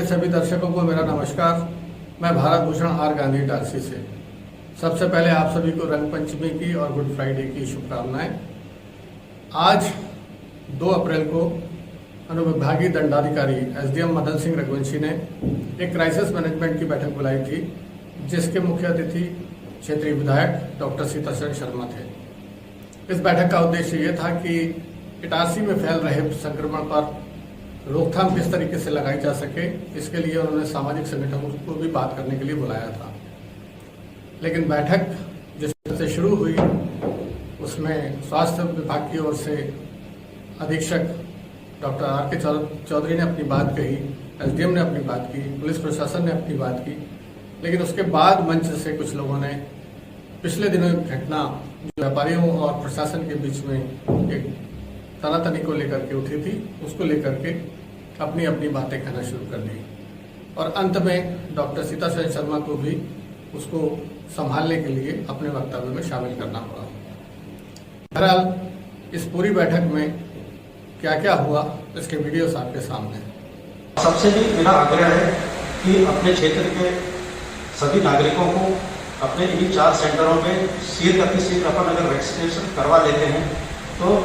सभी दर्शकों को मेरा नमस्कार। मैं भारत भूषण आर गांधी इटारसी से। सबसे पहले आप सभी को रंग पंचमी की और गुड फ्राइडे की शुभकामनाएं। आज 2 अप्रैल को अनुविभागीय दंडाधिकारी एसडीएम मदन सिंह रघुवंशी ने एक क्राइसिस मैनेजमेंट की बैठक बुलाई थी, जिसके मुख्य अतिथि क्षेत्रीय विधायक डॉक्टर सीताशरण शर्मा थे। इस बैठक का उद्देश्य ये था कि इटारसी में फैल रहे संक्रमण पर रोकथाम किस तरीके से लगाई जा सके, इसके लिए उन्होंने सामाजिक संगठनों को भी बात करने के लिए बुलाया था। लेकिन बैठक जिस तरह से शुरू हुई उसमें स्वास्थ्य विभाग की ओर से अधीक्षक डॉक्टर आर के चौधरी ने अपनी बात कही, एसडीएम ने अपनी बात की, पुलिस प्रशासन ने अपनी बात की। लेकिन उसके बाद मंच से कुछ लोगों ने पिछले दिनों की घटना जो व्यापारियों और प्रशासन के बीच में एक तनातनी को लेकर के उठी थी, उसको लेकर के अपनी अपनी बातें कहना शुरू कर दी और अंत में डॉक्टर सीताशरण शर्मा को भी उसको संभालने के लिए अपने वक्तव्य में शामिल करना पड़ा। बहरहाल इस पूरी बैठक में क्या क्या हुआ इसके वीडियोस आपके सामने। सबसे भी मेरा आग्रह है कि अपने क्षेत्र के सभी नागरिकों को अपने इन्हीं 4 सेंटरों में शीघ्र अपन अगर वैक्सीनेशन करवा लेते हैं तो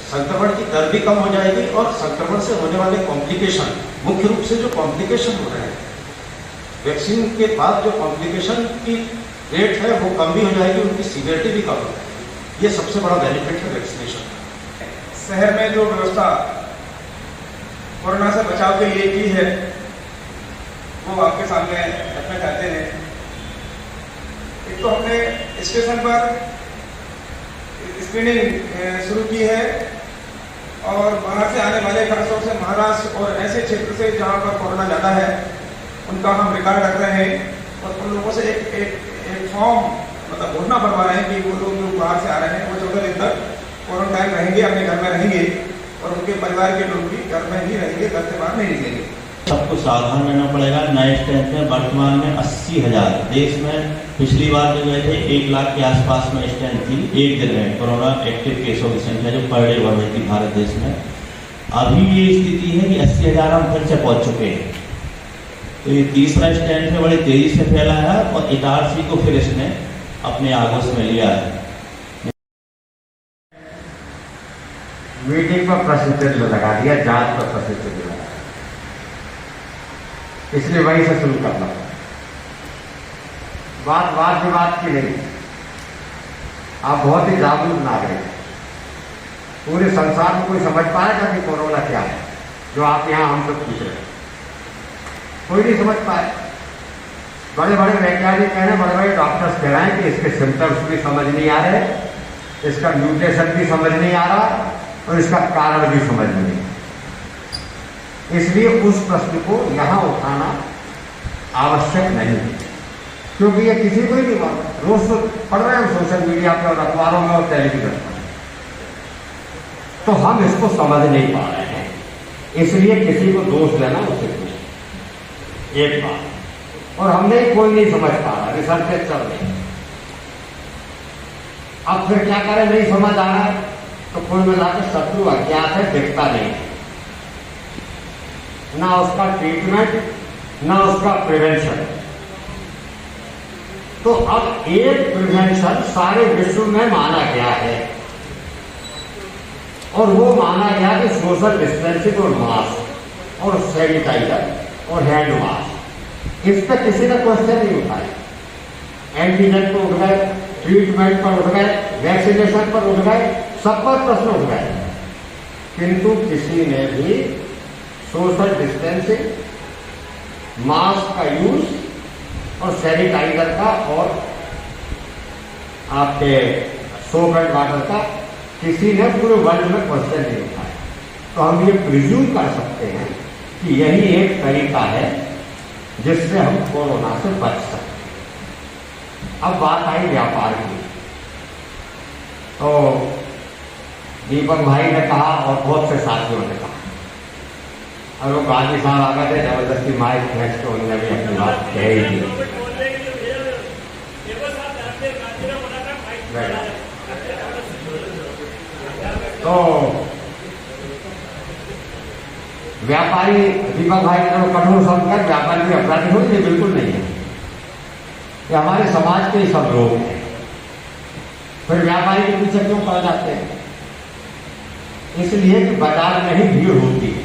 संक्रमण की दर भी कम हो जाएगी और संक्रमण से होने वाले कॉम्प्लिकेशन, मुख्य रूप से जो कॉम्प्लिकेशन हो रहे हैं वैक्सीन के बाद, जो कॉम्प्लिकेशन की रेट है वो कम भी हो जाएगी, उनकी सीवियरिटी भी कम हो जाएगी। ये सबसे बड़ा बेनिफिट है वैक्सीनेशन। शहर में जो व्यवस्था कोरोना से बचाव के लिए की है वो आपके सामने रखना चाहते हैं। एक तो हमने स्टेशन पर स्क्रीनिंग शुरू की है और बाहर से आने वाले, खासतौर से महाराष्ट्र और ऐसे क्षेत्र से जहाँ पर कोरोना ज़्यादा है, उनका हम रिकॉर्ड रख रहे हैं और उन लोगों से एक फॉर्म मतलब घोषणा करवा रहे हैं कि वो लोग जो बाहर से आ रहे हैं वो 14 दिन तक क्वारंटाइन रहेंगे, अपने घर में रहेंगे और उनके परिवार के लोग भी घर में ही रहेंगे, घर से बाहर नहीं निकलेंगे। सबको सावधान रहना पड़ेगा। नए स्ट्रेंथ में वर्तमान में 80,000, देश में पिछली बार जो गए थे 1 लाख के आसपास में स्ट्रेंथ थी एक दिन में कोरोना एक्टिव केसों की संख्या जो पर डे बढ़ रही थी भारत देश में। अभी ये स्थिति है कि 80,000 हम फिर से पहुंच चुके हैं। तो ये तीसरा स्ट्रेंथ है, बड़ी तेजी से फैला है और इटारसी को फिर इसने अपने आगोश में लिया है। मीटिंग पर प्रश्न लगा दिया, जांच पर प्रश्न लगा, इसलिए वहीं से शुरू करना था। बात विवाद की नहीं। आप बहुत ही जागरूक नागरिक, पूरे संसार में कोई समझ पाएगा कि कोरोना क्या है, जो आप यहाँ हमसे पूछ रहे हैं। कोई नहीं समझ पाए। बड़े बड़े वैज्ञानिक कह रहे हैं, बड़े बड़े डॉक्टर्स कह रहे हैं कि इसके सिम्टम्स भी समझ नहीं आ रहे, इसका म्यूटेशन भी समझ नहीं आ रहा और इसका कारण भी समझ नहीं। इसलिए उस प्रश्न को यहां उठाना आवश्यक नहीं है, क्योंकि ये किसी को ही नहीं मालूम। रोज तो पढ़ रहे हैं सोशल मीडिया पे और अखबारों में और टेलीविजन पर, तो हम इसको समझ नहीं पा रहे हैं। इसलिए किसी को दोष देना उसे कुछ एक बात, और हमने कोई नहीं समझ पा रहा, रिसर्च चल रही। अब फिर क्या करें, नहीं समझ आ रहा है तो कुल मिलाकर शत्रु अज्ञात है, दिखता नहीं, ना उसका ट्रीटमेंट ना उसका प्रिवेंशन। तो अब एक प्रिवेंशन सारे विश्व में माना गया है और वो माना गया कि सोशल डिस्टेंसिंग और मास्क और सैनिटाइजर और हैंड वाश। इस पर किसी ने क्वेश्चन नहीं उठाया। एंटीजन पर उठ गए, ट्रीटमेंट पर उठ गए, वैक्सीनेशन पर उठ गए, सब पर प्रश्न उठ गए, किंतु किसी ने भी सोशल डिस्टेंसिंग, मास्क का यूज और सैनिटाइजर का और आपके सोप एंड वाटर का किसी ने पूरे वर्ल्ड में क्वेश्चन नहीं उठाया। तो हम ये प्रिज्यूम कर सकते हैं कि यही एक तरीका है जिससे हम कोरोना से बच सकते हैं। अब बात आई व्यापार की, तो दीपक भाई ने कहा और बहुत से साथियों ने कहा, और वो गांधी साहब आ गए थे, जबरदस्ती माइक नेक्स्ट तो उन्होंने भी अपनी बात कह ही दी। तो व्यापारी दीपक भाई ने कठोर शब्द कर व्यापारी भी अपराधी हो, ये बिल्कुल नहीं है। ये हमारे समाज के सब लोग हैं। फिर व्यापारी के पीछे क्यों पड़ जाते हैं? इसलिए कि बाजार में ही भीड़ होती है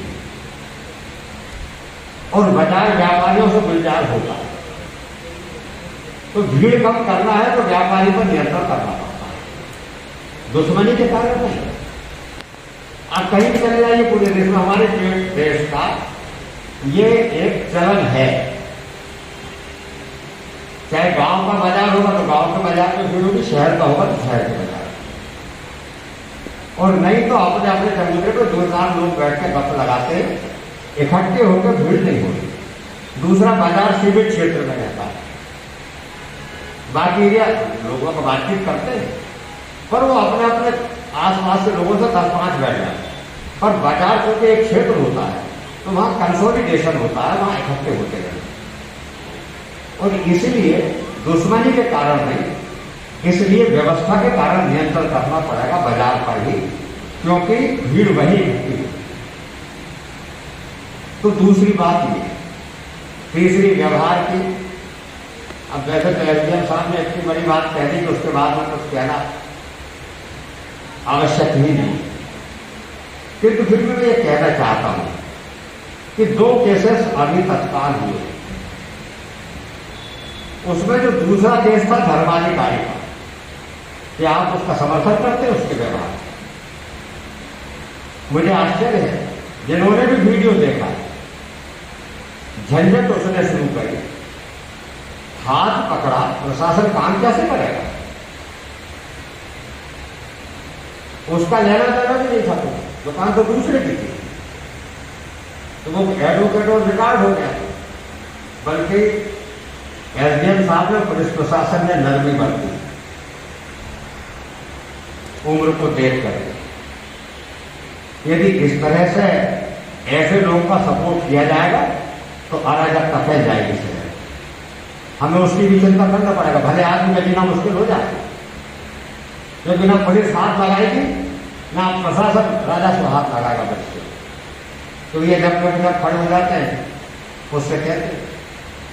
और बाजार व्यापारियों से गुलजार होता है। तो भीड़ कम करना है तो व्यापारी पर नियंत्रण करना पड़ता है, दुश्मनी के कारण नहीं। आप कहीं भी चले जाइए पूरे देश में, हमारे देश का ये एक चलन है। चाहे गांव का बाजार होगा तो गांव के बाजार में भीड़ होगी, शहर का होगा तो शहर के बाजार, और नहीं तो अपने अपने चबूतरे पर 2-4 लोग बैठ के गप लगाते, इकट्ठे होकर भीड़ नहीं होती। दूसरा, बाजार सीमित क्षेत्र में रहता है, बाकी एरिया लोगों का बातचीत करते हैं, पर वो अपने अपने आसपास के लोगों से 10-5 बैठ जाते हैं। पर बाजार क्योंकि एक क्षेत्र होता है तो वहाँ कंसोलिडेशन होता है, वहाँ इकट्ठे होते रहते हैं। और इसलिए दुश्मनी के कारण नहीं, इसलिए व्यवस्था के कारण नियंत्रण करना पड़ेगा बाजार पर ही, क्योंकि भीड़ वही होती है। तो दूसरी बात ये, तीसरी व्यवहार की। अब वैसे तो एसडीएम साहब ने इतनी बड़ी बात कह दी कि उसके बाद में कुछ कहना आवश्यक ही नहीं, किंतु फिर भी मैं ये कहना चाहता हूं कि 2 केसेस अभी तत्काल हुए। उसमें जो दूसरा केस था धर्माधिकारी का, कि आप उसका समर्थन करते हैं उसके व्यवहार। मुझे आश्चर्य है, जिन्होंने भी वीडियो देखा, झंझट उसने शुरू करी, हाथ पकड़ा, प्रशासन काम कैसे करेगा? उसका लेना देना भी नहीं था, दुकान तो दूसरे की थी, तो वो एडवोकेट और रिकॉर्ड हो गया। बल्कि एसडीएम साहब ने, पुलिस प्रशासन ने नरमी बरती, उम्र को देख कर। यदि इस तरह से ऐसे लोगों का सपोर्ट किया जाएगा तो अराजकता फैल जाएगी शहर। हमें उसकी भी चिंता करना पड़ेगा, भले आदमी का जीना मुश्किल हो जाए, लेकिन ना पुलिस हाथ लगाएगी ना प्रशासन राजस्व हाथ लगाएगा बच्चे। तो ये जब खड़े हो जाते हैं उससे कहते हैं।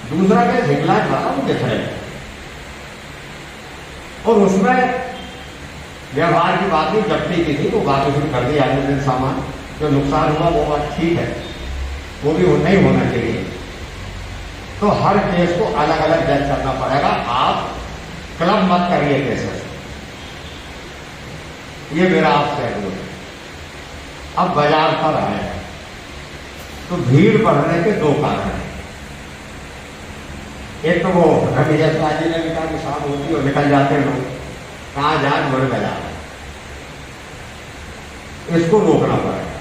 दूसरा क्या हिगलाज वाला मुझे खड़े, और उसमें व्यवहार की बात नहीं, जब्ती की थी, वो बातें शुरू कर दी आगे दिन सामान, जो नुकसान हुआ वो बात ठीक है, वो भी नहीं होना चाहिए। तो हर केस को अलग अलग जज करना पड़ेगा। आप क्लब मत करिए केसेस, ये मेरा आपसे अनुरोध है। अब बाजार पर आए तो भीड़ बढ़ने के 2 कारण हैं। एक तो वो अभी जैसा जी ने कहा कि शाम होती और निकल जाते हैं लोग, कहाँ जाए बढ़ गया, इसको रोकना पड़ेगा।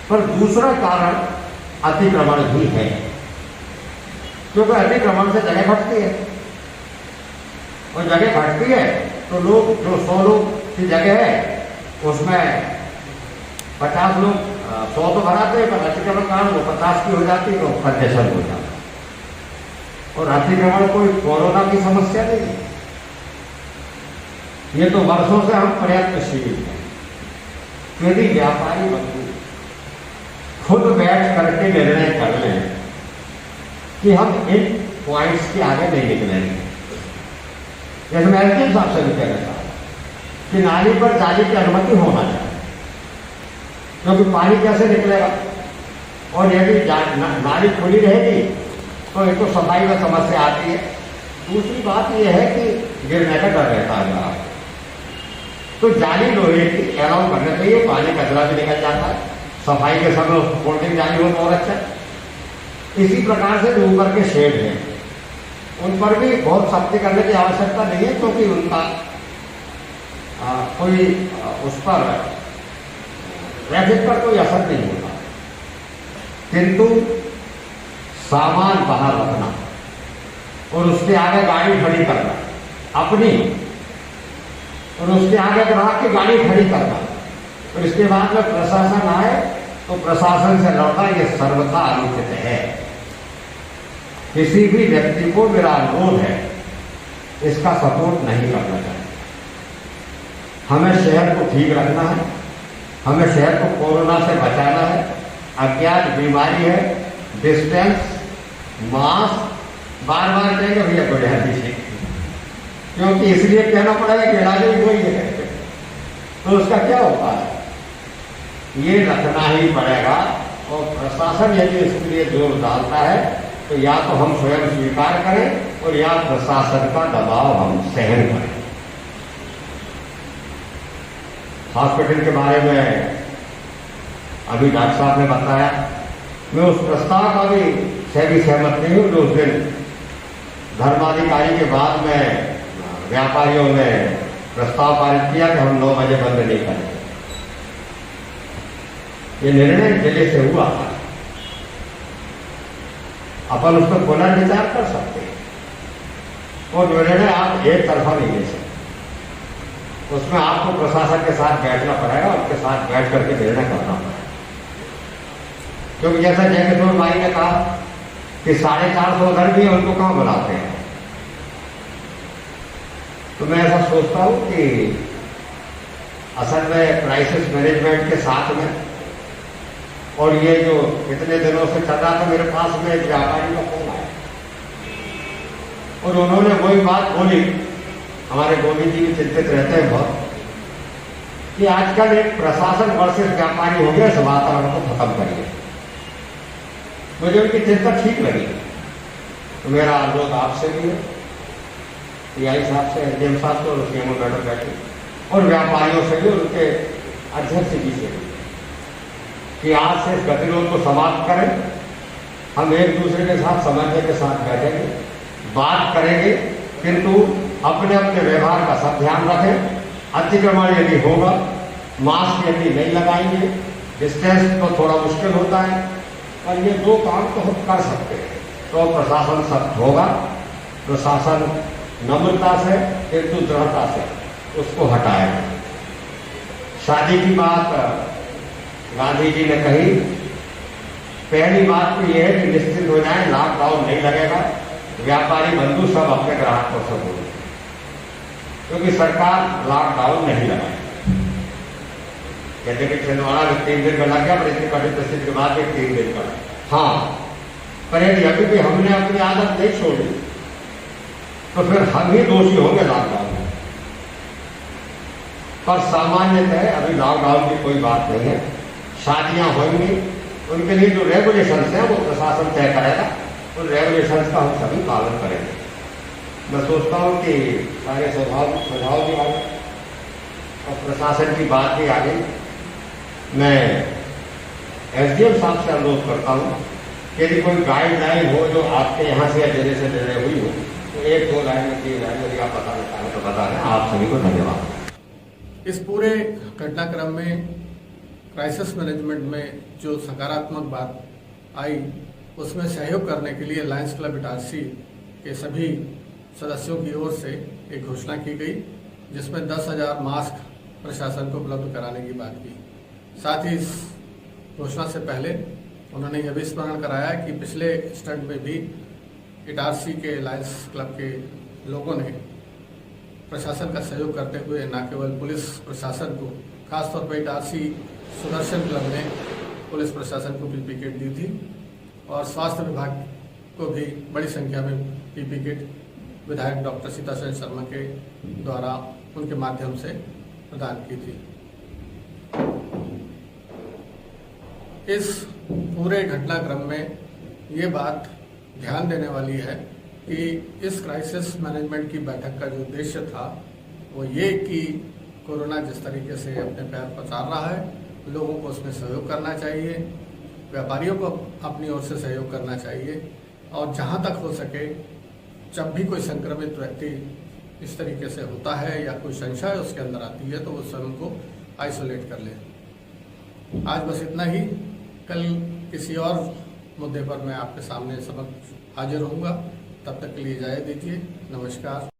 पर दूसरा कारण अतिक्रमण भी है, क्योंकि अतिक्रमण से जगह घटती है, और जगह घटती है तो लोग, जो 100 लोग की जगह है उसमें 50 लोग, 100 तो भराते हैं, पर अतिक्रमण कारण वो 50 की हो जाती है, तो कंजेशन हो जाता है। और अतिक्रमण कोई कोरोना की समस्या नहीं है, ये तो वर्षों से हम प्रयत्नशील हैं। यदि व्यापारी बंधु खुद बैठ करके निर्णय कर लें कि हम इन पॉइंट्स के आगे नहीं निकलेंगे, जैसे मैं एसडीएम साहब से भी कहना चाहता हूं कि नाली पर जाली की अनुमति होना चाहिए, क्योंकि पानी कैसे निकलेगा, और यदि नाली खुली रहेगी तो एक तो सफाई में समस्या आती है, दूसरी बात यह है कि गिरने का डर रहता है आप, तो जाली लोहे की अलाउ करना चाहिए, पानी कचरा भी निकल जाता है, सफाई के समय फोल्डिंग जाली हो तो और अच्छा। इसी प्रकार से जो ऊपर के शेड हैं उन पर भी बहुत सख्ती करने की आवश्यकता नहीं है, क्योंकि उनका कोई उस पर ट्रैफिक पर कोई असर नहीं होता, किंतु सामान बाहर रखना और उसके आगे गाड़ी खड़ी करना अपनी, और उसके आगे ग्राहक की गाड़ी खड़ी करना, और इसके बाद में प्रशासन आए तो प्रशासन से लड़ना, यह सर्वथा अनुचित है। किसी भी व्यक्ति को मेरा अनुरोध है, इसका सपोर्ट नहीं करना चाहिए। हमें शहर को ठीक रखना है, हमें शहर को कोरोना से बचाना है, अज्ञात बीमारी है, डिस्टेंस, मास्क, बार बार कहेंगे भैया को ध्यान दीजिए, क्योंकि इसलिए कहना पड़ेगा कि इलाज ही वही है, तो उसका क्या उपाय है, ये रखना ही पड़ेगा। और प्रशासन यदि इसके लिए जोर डालता है तो या तो हम स्वयं स्वीकार करें और या प्रशासन का दबाव हम सहन करें। हॉस्पिटल के बारे में अभी डॉक्टर साहब ने बताया, मैं उस प्रस्ताव का भी सहमत नहीं हूँ जो उस दिन धर्माधिकारी के बाद में व्यापारियों ने प्रस्ताव पारित किया कि हम 9 बजे बंद नहीं करेंगे। ये निर्णय दिल्ली से हुआ था, अपन उस पर पुनर्विचार कर सकते हैं और निर्णय आप एक तरफा नहीं ले सकते, उसमें आपको प्रशासन के साथ बैठना पड़ेगा, उनके साथ बैठ करके निर्णय करना पड़ेगा। क्योंकि जैसा जयकिशोर भाई ने कहा कि 450 उधर भी उनको कहाँ बुलाते हैं, तो मैं ऐसा सोचता हूं कि असल में क्राइसिस मैनेजमेंट के साथ में, और ये जो इतने दिनों से चल रहा था, मेरे पास में एक व्यापारी का फोन आया और उन्होंने वही बात बोली, हमारे गोविंद जी भी चिंतित रहते हैं बहुत, कि आजकल एक प्रशासन वर्सेस व्यापारी हो गया, इस वातावरण को खत्म करिए। मुझे उनकी चिंता ठीक लगी, तो मेरा अनुरोध आपसे भी है, पीआई साहब से, एसडीएम साहब से और सीएमओ मैडम बैठे, और व्यापारियों से भी, उनके अध्यक्ष जी से भी, कि आज से इस गतिरोध को समाप्त करें। हम एक दूसरे के साथ समन्वय के साथ बैठेंगे, बात करेंगे, किंतु अपने अपने व्यवहार का सब ध्यान रखें। अतिक्रमण यदि होगा, मास्क यदि नहीं लगाएंगे, डिस्टेंस तो थोड़ा मुश्किल होता है, पर ये 2 काम तो हम कर सकते हैं, तो प्रशासन सख्त होगा, प्रशासन नम्रता से किंतु दृढ़ता से उसको हटाएगा। शादी की बात गांधी जी ने कही, पहली बात तो यह है कि निश्चित हो जाए, लॉकडाउन नहीं लगेगा, व्यापारी बंधु सब अपने ग्राहकों से बोले, क्योंकि सरकार लॉकडाउन नहीं लगाएगी। कहते कि छिंदवाड़ा में 3 दिन का लग गया, पर इतनी कठिन परिस्थिति के बाद 3 दिन का, हाँ, पर यदि अभी भी हमने अपनी आदत नहीं छोड़ी तो फिर हम ही दोषी होंगे लॉकडाउन में। पर सामान्यतः अभी लॉकडाउन की कोई बात नहीं है, शादियां होंगी, उनके लिए जो रेगुलेशंस हैं वो प्रशासन तय करेगा, उन रेगुलेशंस का हम सभी पालन करेंगे। मैं सोचता हूँ कि सारे सुझाव भी आ गए और प्रशासन की बात भी आ गई। मैं एसडीएम साहब से अनुरोध करता हूँ कि यदि कोई गाइडलाइन हो जो आपके यहाँ से या जिले से निर्णय हुई हो, तो 1-2 लाइन में 3 लाइन यदि आप बताना चाहें तो बता दें। आप सभी को धन्यवाद। इस पूरे घटनाक्रम में क्राइसिस मैनेजमेंट में जो सकारात्मक बात आई, उसमें सहयोग करने के लिए लायंस क्लब इटारसी के सभी सदस्यों की ओर से एक घोषणा की गई, जिसमें 10,000 मास्क प्रशासन को उपलब्ध कराने की बात की। साथ ही इस घोषणा से पहले उन्होंने यह भी स्मरण कराया कि पिछले स्टंट में भी इटारसी के लायंस क्लब के लोगों ने प्रशासन का सहयोग करते हुए न केवल पुलिस प्रशासन को, खासतौर पर इटारसी सुदर्शन क्लब ने पुलिस प्रशासन को पीपी किट दी थी और स्वास्थ्य विभाग को भी बड़ी संख्या में पीपी किट विधायक डॉक्टर सीतासेन शर्मा के द्वारा उनके माध्यम से प्रदान की थी। इस पूरे घटनाक्रम में ये बात ध्यान देने वाली है कि इस क्राइसिस मैनेजमेंट की बैठक का जो उद्देश्य था वो ये कि कोरोना जिस तरीके से अपने पैर पसार रहा है, लोगों को उसमें सहयोग करना चाहिए, व्यापारियों को अपनी ओर से सहयोग करना चाहिए, और जहां तक हो सके जब भी कोई संक्रमित व्यक्ति इस तरीके से होता है या कोई संशय उसके अंदर आती है तो वो स्वयं को आइसोलेट कर ले। आज बस इतना ही, कल किसी और मुद्दे पर मैं आपके सामने समक्ष हाजिर होऊंगा। तब तक के लिए इजाजत दीजिए। नमस्कार।